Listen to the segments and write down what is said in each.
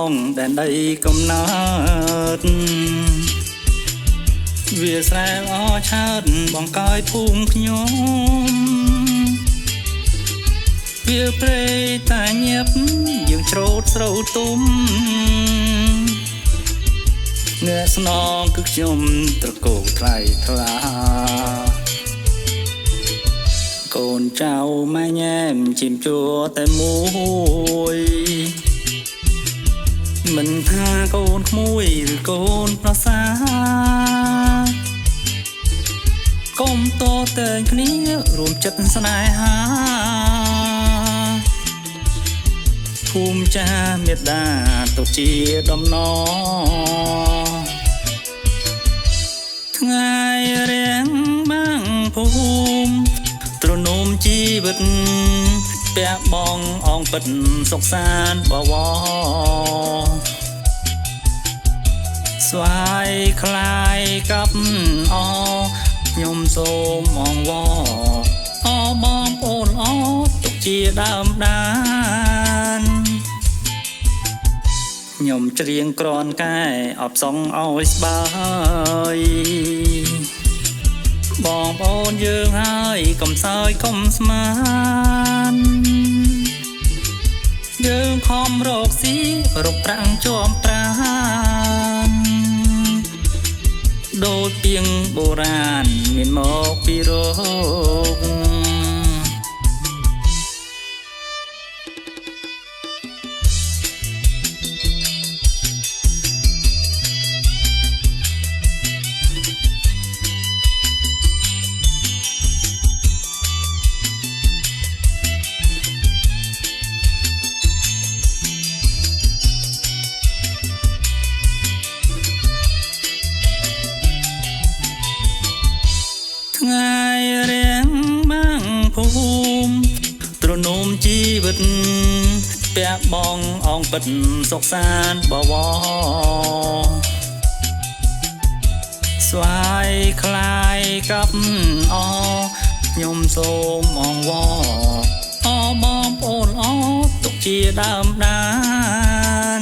ងដែនដីកំណើតវាស្រែអឆើតបង្កាយភូមិខ្ញុំវាព្រៃតាញាប់យើងច្រូតស្រូវទុំអ្នកស្នងគឺខ្ញុំត្រកូលថ្លៃថ្លាកូនចៅម៉ែញ៉ែមជិមជួតែមួយមិនថាកូនក្មួយឬកូនប្រសាកុំតតែងគ្នារួមចិត្តស្នេហាភូមិចាមេត្តាទុកជាដំណរថ្ងៃរៀងបាំងភូមិទ្រនោមជីវិតពាក់បងអងពិតសុខសាន្តបវរស្វាយคล้ายกับអខ្ញុំសូមអងវអបងប្អូនអទុកជាដើមដានខ្ញុំច្រៀងក្រនកែអបសងឲ្យស្បើយបងប្អូនយើងហើយកុំសើយកុំស្មានយើងខំរកស៊ីរកប្រាំងជាប់ប្រានដូចពីងបុរាណមានមកពីរោគថ្ងៃរៀងបាំងភូមិទ្រនោមជីវិតពាក់បងអងពិតសុខសាន្តបវរស្វាយคล้ายกับអខ្ញុំសូមអងវបងប្អូនអទុកជាដើមដាន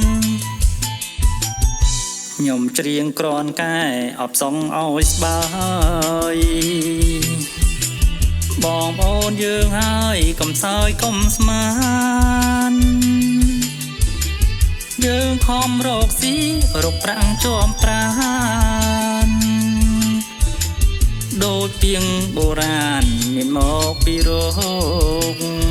ខ្ញុំច្រៀងក្រនកែអបសងឲ្យស្បើយបងប្អូនយើងហើយកុំសើយកុំស្មានយើងខំរកស៊ីរកប្រាំងជាប់ប្រានដូចពីងបុរាណមានមកពីរោគ